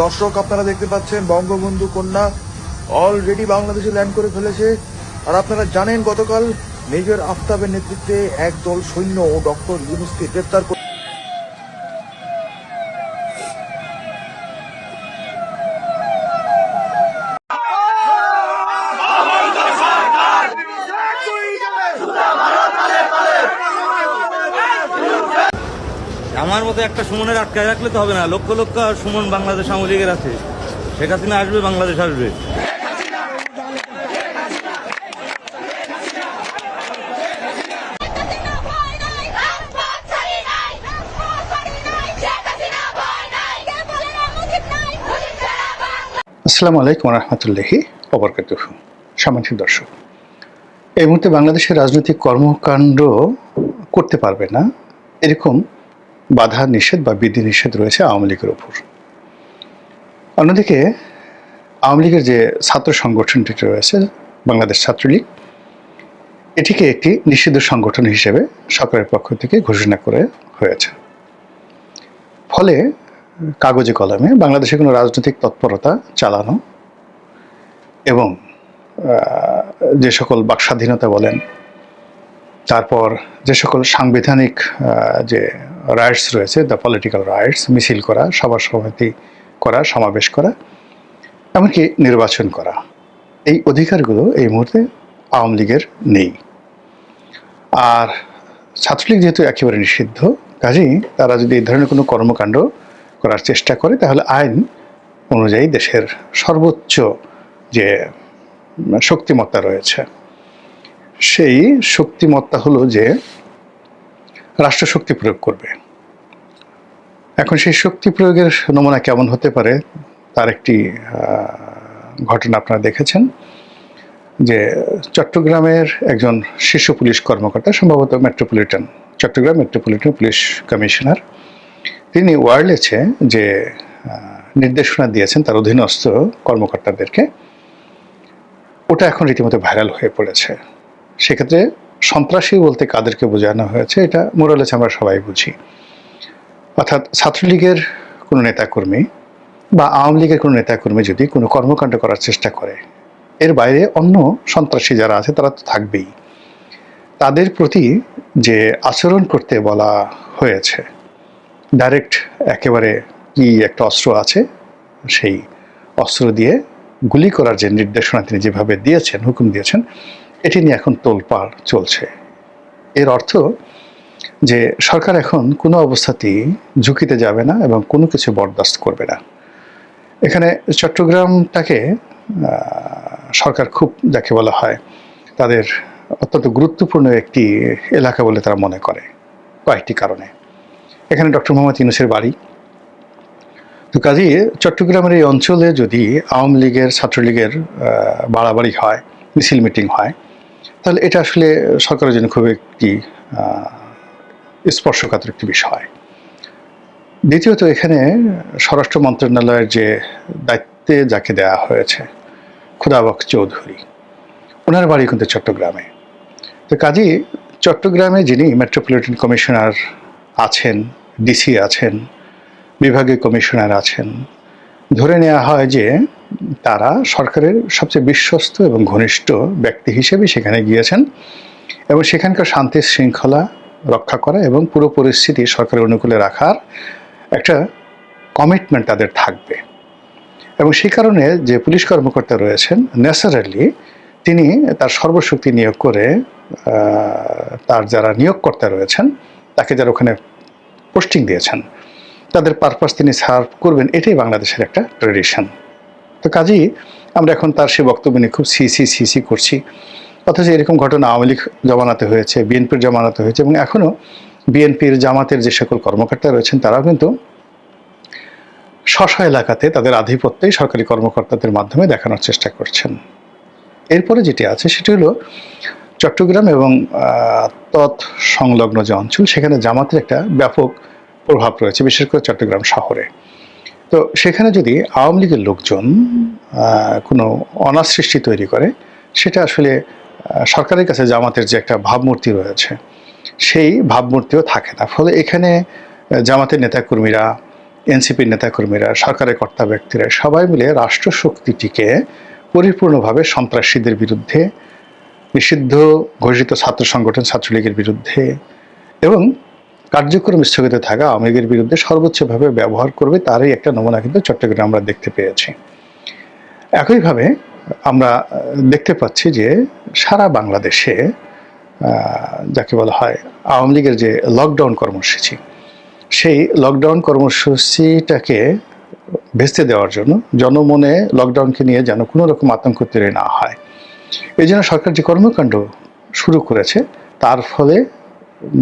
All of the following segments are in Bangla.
দর্শক, আপনারা দেখতে পাচ্ছেন বঙ্গবন্ধু কন্যা অলরেডি বাংলাদেশে ল্যান্ড করে ফেলেছে। আর আপনারা জানেন গতকাল মেজর আফতাবের নেতৃত্বে একদল সৈন্য ও ডক্টর ইউনূসকে গ্রেপ্তার করে আমার মতো একটা সুমনের আটকায় রাখলে তো হবে না। লক্ষ লক্ষ সুমন বাংলাদেশ আওয়ামী লীগের আছে। শেখ হাসিনা আসবে, বাংলাদেশ আসবে। আসসালামু আলাইকুম রহমতুল্লাহি ওয়া সম্মানিত দর্শক, এই মুহূর্তে বাংলাদেশের রাজনৈতিক কর্মকাণ্ড করতে পারবে না এরকম বাধা নিষেধ বা বিধি নিষেধ রয়েছে আওয়ামী লীগের ওপর। অন্যদিকে আওয়ামী লীগের যে ছাত্র সংগঠনটি রয়েছে বাংলাদেশ ছাত্রলীগ, এটিকে একটি নিষিদ্ধ সংগঠন হিসেবে সরকারের পক্ষ থেকে ঘোষণা করে হয়েছে। ফলে কাগজে কলমে বাংলাদেশে কোনো রাজনৈতিক তৎপরতা চালানো এবং যে সকল বাক স্বাধীনতা বলেন, তারপর যে সকল সাংবিধানিক যে রাইটস রয়েছে, দ্য পলিটিক্যাল রাইটস, মিছিল করা, সভা সমিতি করা, সমাবেশ করা, এমনকি নির্বাচন করা, এই অধিকারগুলো এই মুহূর্তে আওয়ামী লীগের নেই। আর ছাত্রলীগ যেহেতু একেবারে নিষিদ্ধ, কাজেই তারা যদি এই ধরনের কোনো কর্মকাণ্ড করার চেষ্টা করে তাহলে আইন অনুযায়ী দেশের সর্বোচ্চ যে শক্তিমত্তা রয়েছে, সেই শক্তিমত্তা হলো যে রাষ্ট্রশক্তি প্রয়োগ করবে। এখন সেই শক্তি প্রয়োগের নমুনা কেমন হতে পারে তার একটি ঘটনা আপনারা দেখেছেন যে চট্টগ্রামের একজন শীর্ষ পুলিশ কর্মকর্তা, সম্ভবত চট্টগ্রাম মেট্রোপলিটন পুলিশ কমিশনার, তিনি ওয়্যারলেসে যে নির্দেশনা দিয়েছেন তার অধীনস্থ কর্মকর্তাদেরকে, ওটা এখন রীতিমতো ভাইরাল হয়ে পড়েছে। সেক্ষেত্রে সন্ত্রাসী বলতে কাদেরকে বোঝানো হয়েছে এটা মোরালেস আমরা সবাই বুঝি। অর্থাৎ ছাত্রলীগের কোনো নেতাকর্মী বা আওয়ামী লীগের কোনো নেতাকর্মী যদি কোনো কর্মকাণ্ড করার চেষ্টা করে, এর বাইরে অন্য সন্ত্রাসী যারা আছে তারা তো থাকবেই। তাদের প্রতি যে আচরণ করতে বলা হয়েছে, ডাইরেক্ট একেবারে কি একটা অস্ত্র আছে, সেই অস্ত্র দিয়ে গুলি করার যে নির্দেশনা তিনি যেভাবে দিয়েছেন, হুকুম দিয়েছেন, এটি নিয়ে এখন তোলপাড় চলছে। এর অর্থ যে সরকার এখন কোনো অবস্থাতেই ঝুঁকিতে যাবে না এবং কোনো কিছু বরদাস্ত করবে না। এখানে চট্টগ্রামটাকে সরকার খুব, যাকে বলা হয়, তাদের অত্যন্ত গুরুত্বপূর্ণ একটি এলাকা বলে তারা মনে করে কয়েকটি কারণে। এখানে ডক্টর মোহাম্মদ ইউনূসের বাড়ি। তো কাজেই চট্টগ্রামের এই অঞ্চলে যদি আওয়ামী লীগের, ছাত্রলীগের বাড়াবাড়ি হয়, মিছিল মিটিং হয়, তাহলে এটা আসলে সরকারের জন্য খুব একটি স্পর্শকাতর একটি বিষয়। দ্বিতীয়ত, এখানে স্বরাষ্ট্র মন্ত্রণালয়ের যে দায়িত্বে যাকে দেওয়া হয়েছে, খুদাবক চৌধুরী, ওনার বাড়ি কিন্তু চট্টগ্রামে। তো কাজেই চট্টগ্রামে যিনি মেট্রোপলিটন কমিশনার আছেন, ডিসি আছেন, বিভাগীয় কমিশনার আছেন, ধরে নেওয়া হয় যে তারা সরকারের সবচেয়ে বিশ্বস্ত এবং ঘনিষ্ঠ ব্যক্তি হিসেবে সেখানে গিয়েছেন এবং সেখানকার শান্তি শৃঙ্খলা রক্ষা করা এবং পুরো পরিস্থিতি সরকারের অনুকূলে রাখার একটা কমিটমেন্ট তাদের থাকবে। এবং সেই কারণে যে পুলিশ কর্মকর্তা রয়েছেন, ন্যাচারালি তিনি তার সর্বশক্তি নিয়োগ করে তার যারা নিয়োগকর্তা রয়েছেন, তাকে যারা ওখানে পোস্টিং দিয়েছেন, তাদের পারপাস তিনি সার্ভ করবেন, এটাই বাংলাদেশের একটা ট্র্যাডিশন। তো কাজেই আমরা এখন তার সে বক্তব্য নিয়ে খুব সিসি করছি, অথচ এরকম ঘটনা আওয়ামী লীগ জমানাতে হয়েছে, বিএনপির জমানাতে হয়েছে, এবং এখনও বিএনপির, জামাতের যে সকল কর্মকর্তা রয়েছেন তারাও কিন্তু স্ব এলাকাতে তাদের আধিপত্যই সরকারি কর্মকর্তাদের মাধ্যমে দেখানোর চেষ্টা করছেন। এরপরে যেটি আছে সেটি হলো চট্টগ্রাম এবং সংলগ্ন যে অঞ্চল, সেখানে জামাতের একটা ব্যাপক প্রভাব রয়েছে, বিশেষ করে চট্টগ্রাম শহরে। তো সেখানে যদি আওয়ামী লীগের লোকজন কোনো অনাসৃষ্টি তৈরি করে, সেটা আসলে সরকারের কাছে জামাতের যে একটা ভাবমূর্তি রয়েছে, সেই ভাবমূর্তিও থাকে না। ফলে এখানে জামাতের নেতাকর্মীরা এনসিপির নেতাকর্মীরা, সরকারের কর্তা ব্যক্তিরা সবাই মিলে রাষ্ট্রশক্তিটিকে পরিপূর্ণভাবে সন্ত্রাসীদের বিরুদ্ধে, নিষিদ্ধ ঘোষিত ছাত্র সংগঠন ছাত্রলীগের বিরুদ্ধে এবং কার্যক্রম স্থগিত থাকা আওয়ামী লীগের বিরুদ্ধে সর্বোচ্চভাবে ব্যবহার করবে, তারই একটা নমুনা কিন্তু চট্টগ্রামে আমরা দেখতে পেয়েছি। একইভাবে আমরা দেখতে পাচ্ছি যে সারা বাংলাদেশে যাকে বলা হয় আওয়ামী লীগের যে লকডাউন কর্মসূচি, সেই লকডাউন কর্মসূচিটাকে ভেস্তে দেওয়ার জন্য, জনমনে লকডাউনকে নিয়ে যেন কোনো রকম আতঙ্ক তৈরি না হয়, এই জন্য সরকার যে কর্মকাণ্ড শুরু করেছে তার ফলে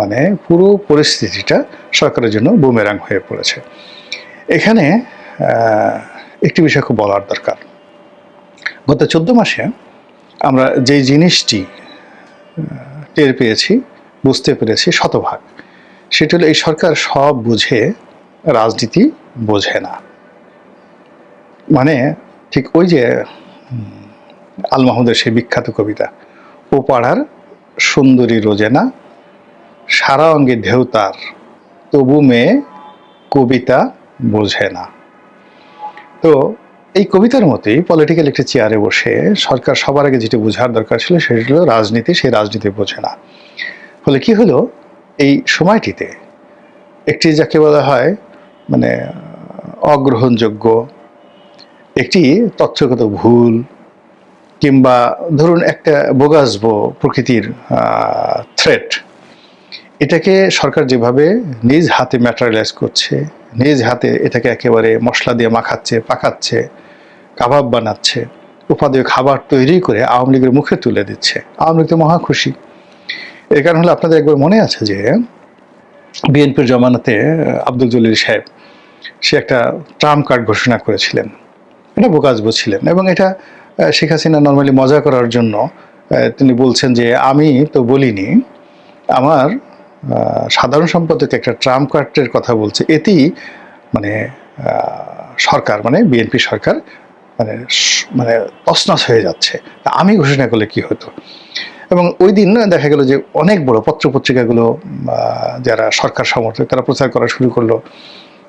মানে পুরো পরিস্থিতিটা সরকারের জন্য বুমেরাং হয়ে পড়েছে। এখানে একটি বিষয় খুব বলার দরকার। গত 14 মাসে আমরা যে জিনিসটি টের পেয়েছি, বুঝতে পেরেছি শতভাগ, সেটা হলো এই সরকার সব বুঝে, রাজনীতি বোঝে না। মানে ঠিক ওই যে আল মাহমুদের সেই বিখ্যাত কবিতা, ও পাড়ার সুন্দরী রোজেনা, সারা অঙ্গে ঢেউ তার, তবু মেয়ে কবিতা বোঝে না। তো এই কবিতার মতোই পলিটিক্যাল একটি চেয়ারে বসে সরকার সবার আগে যেটি বোঝার দরকার ছিল সেটা হলো রাজনীতি, সেই রাজনীতি বোঝে না। ফলে কি হলো, এই সময়টিতে একটি যাকে বলা হয় মানে অগ্রহণযোগ্য একটি তথ্যগত ভুল কিংবা ধরুন একটা বোগাসবো প্রকৃতির থ্রেট, এটাকে সরকার যেভাবে নিজ হাতে ম্যাটেরিয়ালাইজ করছে, নিজ হাতে এটাকে একেবারে মশলা দিয়ে মাখাচ্ছে, পাকাচ্ছে, কাবাব বানাচ্ছে, উপাদেয় খাবার তৈরি করে আওয়ামী লীগের মুখে তুলে দিচ্ছে। আওয়ামী লীগ তো মহা খুশি। এর কারণ হলো আপনাদের একবার মনে আছে যে বিএনপির জমানাতে আব্দুল জলিল সাহেব সে একটা ট্রাম কার্ড ঘোষণা করেছিলেন, এটা বোকাজবো ছিলেন এবং এটা শেখ হাসিনা নর্মালি মজা করার জন্য তিনি বলছেন যে আমি তো বলিনি, আমার সাধারণ সম্পাদক একটা ট্রাম কার্ডের কথা বলছে, এতেই মানে সরকার মানে বিএনপি সরকার মানে মানে তছনছ হয়ে যাচ্ছে, তা আমি ঘোষণা করলে কি হতো। এবং ওই দিন দেখা গেল যে অনেক বড় পত্রপত্রিকাগুলো যারা সরকার সমর্থক তারা প্রচার করা শুরু করলো,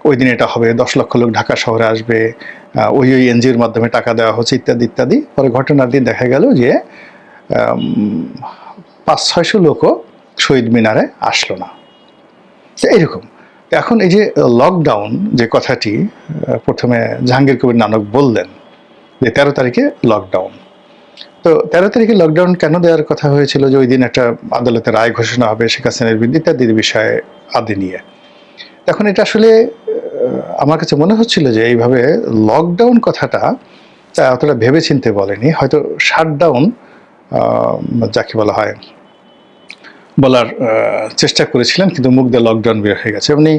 ওই দিন এটা হবে, 10 লক্ষ লোক ঢাকা শহরে আসবে, ওই এনজিওর মাধ্যমে টাকা দেওয়া হচ্ছে ইত্যাদি ইত্যাদি। পরে ঘটনার দিন দেখা গেল যে 500-600 লোকও শহীদ মিনারে আসলো না। এইরকম এখন এই যে লকডাউন যে কথাটি প্রথমে জাহাঙ্গীর কবির নানক বললেন যে 13 তারিখে লকডাউন, তো 13 তারিখে লকডাউন কেন দেওয়ার কথা হয়েছিল, যে ওই দিন একটা আদালতের রায় ঘোষণা হবে শেখ হাসিনার বিরুদ্ধে ইত্যাদির বিষয়ে আদি নিয়ে। এখন এটা আসলে আমার কাছে মনে হচ্ছিল যে এইভাবে লকডাউন কথাটা অতটা ভেবে চিনতে বলেনি, হয়তো শাটডাউন যাকে বলা হয় বলার চেষ্টা করেছিলেন, কিন্তু মুখ দিয়ে লকডাউন বের হয়ে গেছে। এমনি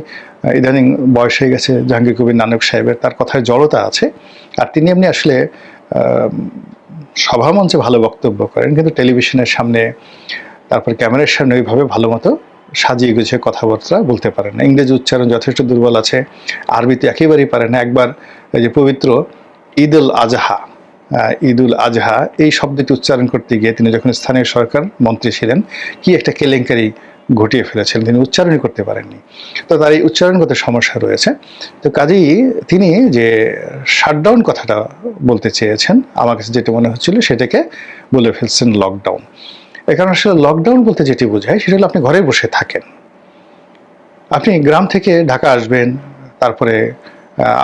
ইদানিং বয়স হয়ে গেছে জাহাঙ্গীর কবির নানক সাহেবের, তার কথায় জড়তা আছে, আর তিনি এমনি আসলে সভামঞ্চে ভালো বক্তব্য করেন, কিন্তু টেলিভিশনের সামনে তারপর ক্যামেরার সামনে ওইভাবে ভালো মতো সাজিয়ে গুছিয়ে কথাবার্তা বলতে পারেন না। ইংরেজি উচ্চারণ যথেষ্ট দুর্বল আছে, আরবিতে একেবারেই পারেন না। একবার এই যে পবিত্র ঈদুল আজহা, ঈদুল আজহা এই শব্দটি উচ্চারণ করতে গিয়ে তিনি যখন স্থানীয় সরকার মন্ত্রী ছিলেন কি একটা কেলেঙ্কারি ঘটিয়ে ফেলেছিলেন, তিনি উচ্চারণই করতে পারেননি। তো তার এই উচ্চারণগত সমস্যা রয়েছে। তো কাজেই তিনি যে শাটডাউন কথাটা বলতে চেয়েছেন, আমার কাছে যেটা মনে হচ্ছিল সেটাকে বলে ফেলছেন লকডাউন। এই কারণে আসলে লকডাউন বলতে যেটি বোঝায় সেটা হলো আপনি ঘরে বসে থাকেন, আপনি গ্রাম থেকে ঢাকা আসবেন, তারপরে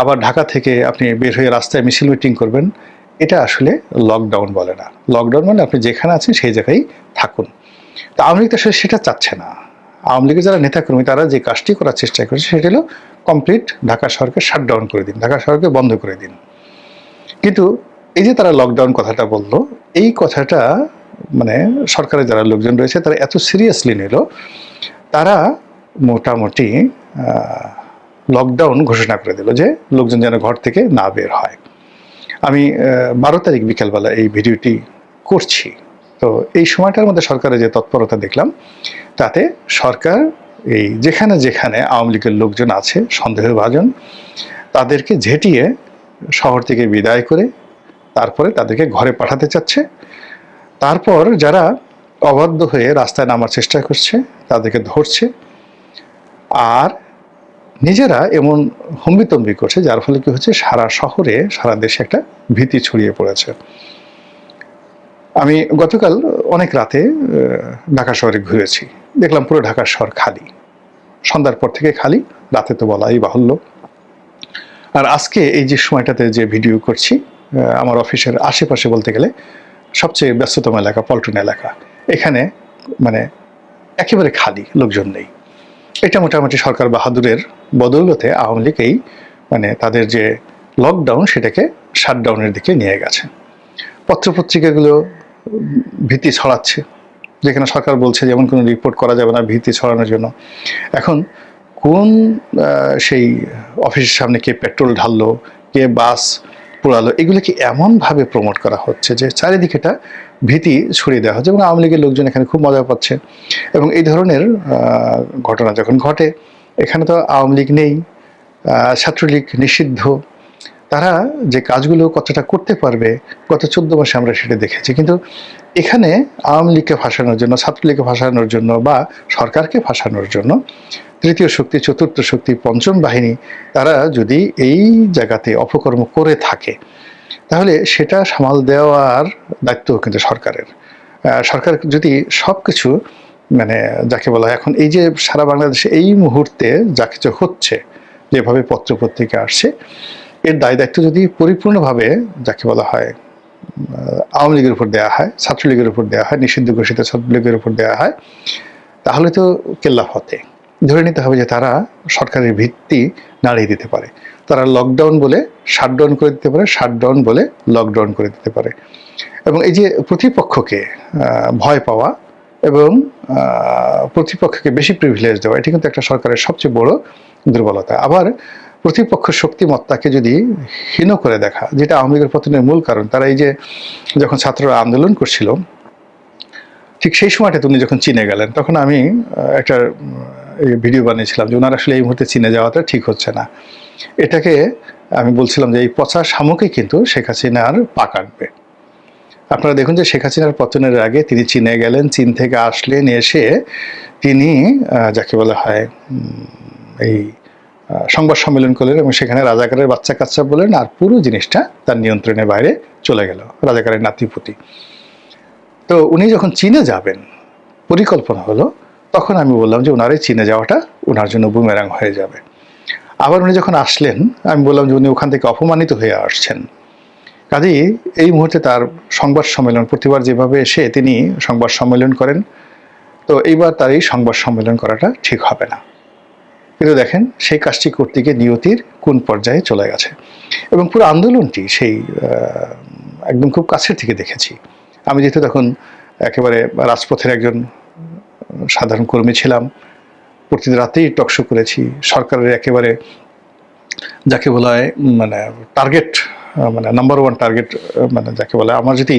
আবার ঢাকা থেকে আপনি বের হয়ে রাস্তায় মিছিল মিটিং করবেন, এটা আসলে লকডাউন বলে না। লকডাউন মানে আপনি যেখানে আছেন সেই জায়গায় থাকুন। তো আওয়ামী লীগ তো আসলে সেটা চাচ্ছে না। আওয়ামী লীগের যারা নেতাকর্মী তারা যে কাজটি করার চেষ্টা করেছে সেটা হলো কমপ্লিট ঢাকা শহরকে শাটডাউন করে দিন, ঢাকা শহরকে বন্ধ করে দিন। কিন্তু এই যে তারা লকডাউন কথাটা বললো, এই কথাটা মানে সরকারের যারা লোকজন রয়েছে তারা এত সিরিয়াসলি নিল, তারা মোটামুটি লকডাউন ঘোষণা করে দিল যে লোকজন যেন ঘর থেকে না বের হয়। আমি 12 তারিখ বিকেলবেলা এই ভিডিওটি করছি, তো এই সময়টার মধ্যে সরকারের যে তৎপরতা দেখলাম তাতে সরকার এই যেখানে যেখানে আওয়ামী লীগের লোকজন আছে সন্দেহভাজন তাদেরকে ঝেঁটিয়ে শহর থেকে বিদায় করে তারপরে তাদেরকে ঘরে পাঠাতে চাচ্ছে। তারপর যারা অবাধ্য হয়ে রাস্তায় নামার চেষ্টা করছে তাদেরকে ধরছে, আর নিজেরা এমন হম্বিতম্বি করছে, যার ফলে কি হচ্ছে, সারা শহরে সারা দেশে একটা ভীতি ছড়িয়ে পড়েছে। আমি গতকাল অনেক রাতে ঢাকা শহরে ঘুরেছি, দেখলাম পুরো ঢাকা শহর খালি, সন্ধ্যার পর থেকে খালি, রাতে তো বলাই বাহুল্য। আর আজকে এই যে সময়টাতে যে ভিডিও করছি, আমার অফিসের আশেপাশে বলতে গেলে সবচেয়ে ব্যস্ততম এলাকা পল্টন এলাকা, এখানে মানে একেবারে খালি, লোকজন নেই। এটা মোটামুটি সরকার বাহাদুরের বদৌলতে আওয়ামী লীগ এই মানে তাদের যে লকডাউন সেটাকে শাটডাউনের দিকে নিয়ে গেছে। পত্রপত্রিকাগুলো ভীতি ছড়াচ্ছে, যেখানে সরকার বলছে যেমন কোনো রিপোর্ট করা যাবে না ভীতি ছড়ানোর জন্য। এখন কোন সেই অফিসের সামনে কে পেট্রোল ঢাললো, কে বাস পোড়ালো, এগুলো কি এমনভাবে প্রমোট করা হচ্ছে যে চারিদিকে এটা ভীতি ছড়িয়ে দেওয়া হচ্ছে, এবং আওয়ামী লীগের লোকজন এখানে খুব মজা পাচ্ছে। এবং এই ধরনের ঘটনা যখন ঘটে, এখানে তো আওয়ামী লীগ নেই, ছাত্রলীগ নিষিদ্ধ, তারা যে কাজগুলো কতটা করতে পারবে গত 14 মাসে আমরা সেটা দেখেছি। কিন্তু এখানে আওয়ামী লীগকে ফাঁসানোর জন্য, ছাত্রলীগকে ফাঁসানোর জন্য বা সরকারকে ফাঁসানোর জন্য তৃতীয় শক্তি, চতুর্থ শক্তি, পঞ্চম বাহিনী তারা যদি এই জায়গাতে অপকর্ম করে থাকে, তাহলে সেটা সামাল দেওয়ার দায়িত্ব কিন্তু সরকারের। সরকার যদি সব কিছু মানে যাকে বলা হয় এখন এই যে সারা বাংলাদেশে এই মুহূর্তে যা কিছু হচ্ছে, যেভাবে পত্রপত্রিকা আসছে, এর দায় দায়িত্ব যদি পরিপূর্ণভাবে যাকে বলা হয় আওয়ামী লীগের উপর দেওয়া হয়, ছাত্রলীগের উপর দেওয়া হয়, নিষিদ্ধ ঘোষিত ছাত্রলীগের উপর দেওয়া হয়, তাহলে তো কেল্লা ফতে। ধরে নিতে হবে যে তারা সরকারের ভিত্তি নাড়িয়ে দিতে পারে, তারা লকডাউন বলে শাটডাউন করে দিতে পারে, শাটডাউন বলে লকডাউন করে দিতে পারে। এবং এই যে প্রতিপক্ষকে ভয় পাওয়া এবং প্রতিপক্ষকে বেশি প্রিভিলেজ দেওয়া, এটি কিন্তু একটা সরকারের সবচেয়ে বড় দুর্বলতা। আবার প্রতিপক্ষ শক্তিমত্তাকে যদি হীন করে দেখা, যেটা আওয়ামী লীগের পতনের মূল কারণ। তারা এই যে যখন ছাত্ররা আন্দোলন করছিল, ঠিক সেই সময়টা উনি যখন চীনে গেলেন, তখন আমি একটা ভিডিও বানিয়েছিলাম যে ওনার আসলে এই মুহূর্তে চীনে যাওয়াটা ঠিক হচ্ছে না। এটাকে আমি বলছিলাম যে এই পচা শামুকে কিন্তু শেখ হাসিনার পা কাটবে। আপনারা দেখুন যে শেখ হাসিনার পতনের আগে তিনি চীনে গেলেন, চীন থেকে আসলেন, এসে তিনি যাকে বলা হয় এই সংবাদ সম্মেলন করলেন এবং সেখানে রাজাকারের বাচ্চা কাচ্চা বলেন, আর পুরো জিনিসটা তার নিয়ন্ত্রণের বাইরে চলে গেল, রাজাকারের নাতিপুতি। তো উনি যখন চীনে যাবেন পরিকল্পনা হলো, তখন আমি বললাম যে ওনার এই চীনে যাওয়াটা ওনার জন্য বুমেরাং হয়ে যাবে। আবার উনি যখন আসলেন, আমি বললাম যে উনি ওখান থেকে অপমানিত হয়ে আসছেন, কাজেই এই মুহূর্তে তার সংবাদ সম্মেলন, প্রতিবার যেভাবে এসে তিনি সংবাদ সম্মেলন করেন, তো এইবার তার এই সংবাদ সম্মেলন করাটা ঠিক হবে না। কিন্তু দেখেন সেই কাজটি করতে গিয়ে নিয়তির কোন পর্যায়ে চলে গেছে। এবং পুরো আন্দোলনটি সেই একদম খুব কাছের থেকে দেখেছি। আমি যেহেতু তখন একেবারে রাজপথের একজন সাধারণ কর্মী ছিলাম, প্রতিদিন রাতেই টকশো করেছি, সরকারের একেবারে যাকে বলা হয় মানে টার্গেট, মানে নাম্বার ওয়ান টার্গেট, মানে যাকে বলা হয়, আমার যদি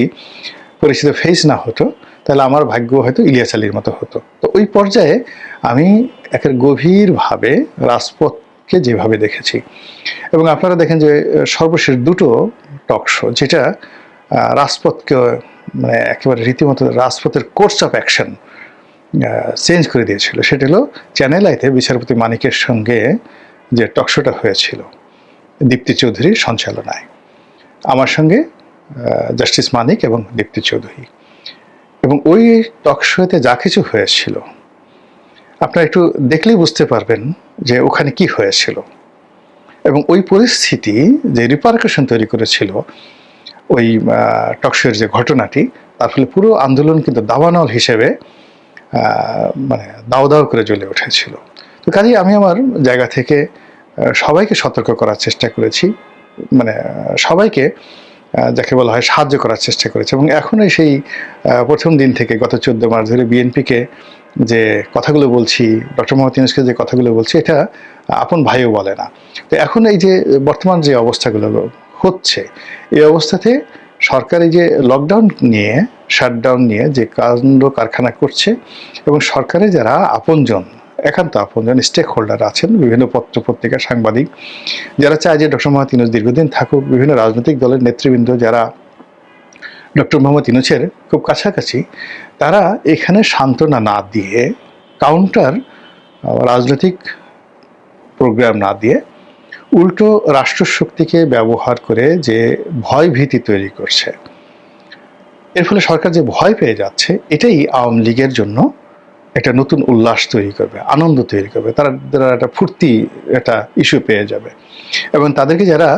পরিচিত ফেস না হতো তাহলে আমার ভাগ্য হয়তো ইলিয়াস আলীর মতো হতো। তো ওই পর্যায়ে আমি একের গভীরভাবে রাজপথকে যেভাবে দেখেছি, এবং আপনারা দেখেন যে সর্বশেষ দুটো টকশো যেটা রাজপথকে মানে একেবারে রীতিমতো রাজপথের কোর্স অফ অ্যাকশন চেঞ্জ করে দিয়েছিল, সেটা হলো চ্যানেল আইতে বিচারপতি মানিকের সঙ্গে যে টকশোটা হয়েছিল দীপ্তি চৌধুরীর সঞ্চালনায়, আমার সঙ্গে জাস্টিস মানিক এবং দীপ্তি চৌধুরী। এবং ওই টকশোতে যা কিছু হয়েছিল আপনারা একটু দেখলেই বুঝতে পারবেন যে ওখানে কি হয়েছিল, এবং ওই পরিস্থিতি যে রিপারকাশন তৈরি করেছিল ওই টকশোর যে ঘটনাটি, তার ফলে পুরো আন্দোলন কিন্তু দাবানল হিসেবে মানে দাও দাও করে জ্বলে উঠেছিল। তো কাজেই আমি আমার জায়গা থেকে সবাইকে সতর্ক করার চেষ্টা করেছি, মানে সবাইকে যাকে বলা হয় সাহায্য করার চেষ্টা করেছে। এবং এখনই সেই প্রথম দিন থেকে গত 14 মাস ধরে বিএনপিকে যে কথাগুলো বলছি, ডক্টর মোহাম্মদ ইউনূসকে যে কথাগুলো বলছি, এটা আপন ভাইও বলে না। তো এখন এই যে বর্তমান যে অবস্থাগুলো হচ্ছে, এই অবস্থাতে সরকার এই যে লকডাউন নিয়ে, শাটডাউন নিয়ে যে কাণ্ড কারখানা করছে, এবং সরকারে যারা আপনজন, একান্ত আপনজন স্টেক হোল্ডার আছেন, বিভিন্ন পত্র পত্রিকা, সাংবাদিক, যারা চায় যে ডক্টর মোহাম্মদ ইউনূস দীর্ঘদিন থাকুক, বিভিন্ন রাজনৈতিক দলের নেতৃবৃন্দ যারা ডক্টর মোহাম্মদ ইউনূসের খুব কাছাকাছি, তারা এখানে সান্ত্বনা না দিয়ে কাউন্টার রাজনৈতিক প্রোগ্রাম না দিয়ে উল্টো রাষ্ট্রশক্তিকে ব্যবহার করে যে ভয় ভীতি তৈরি করছে, এর ফলে সরকার যে ভয় পেয়ে যাচ্ছে, এটাই আওয়ামী লীগের জন্য একটা নতুন উল্লাস তৈরি করবে, আনন্দ তৈরি করবে। তারা একটা ফুর্তি একটা ইস্যু পেয়ে যাবে, এবং তাদেরকে যারা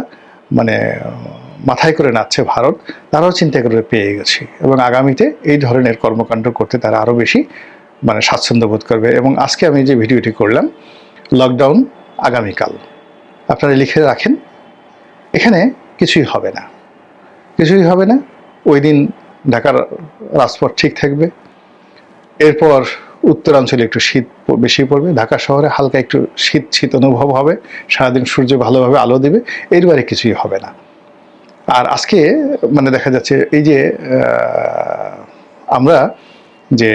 মানে মাথায় করে নাচছে ভারত, তারাও চিন্তা করে পেয়ে গেছে, এবং আগামীতে এই ধরনের কর্মকাণ্ড করতে তারা আরও বেশি মানে স্বাচ্ছন্দ্য বোধ করবে। এবং আজকে আমি যে ভিডিওটি করলাম, লকডাউন আগামীকাল, আপনারা লিখে রাখেন, এখানে কিছুই হবে না, কিছুই হবে না। ওই দিন ঢাকার রাজপথ ঠিক থাকবে, এরপর উত্তরাঞ্চলে একটু শীত বেশি পড়বে, ঢাকা শহরে হালকা একটু শীত শীত অনুভব হবে, সারাদিন সূর্য ভালোভাবে আলো দেবে, এর বাইরে কিছুই হবে না। আর আজকে মানে দেখা যাচ্ছে এই যে আমরা যে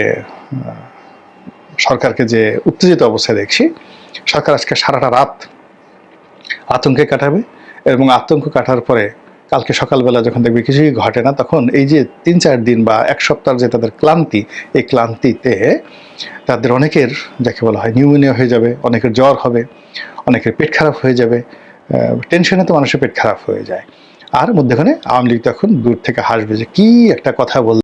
সরকারকে যে উত্তেজিত অবস্থায় দেখছি, সরকার আজকে সারাটা রাত আতঙ্কে কাটাবে, এবং আতঙ্ক কাটার পরে কালকে সকালবেলা যখন দেখবে কিছুই ঘটে না, তখন এই যে ৩-৪ দিন বা এক সপ্তাহ যে তাদের ক্লান্তি, এই ক্লান্তিতে তাদের অনেকের যাকে বলা হয় নিউমোনিয়া হয়ে যাবে, অনেকের জ্বর হবে, অনেকের পেট খারাপ হয়ে যাবে। টেনশনে তো মানুষের পেট খারাপ হয়ে যায়। আর মধ্যখানে আওয়ামী লীগ তখন দূর থেকে হাসবে যে কি একটা কথা বল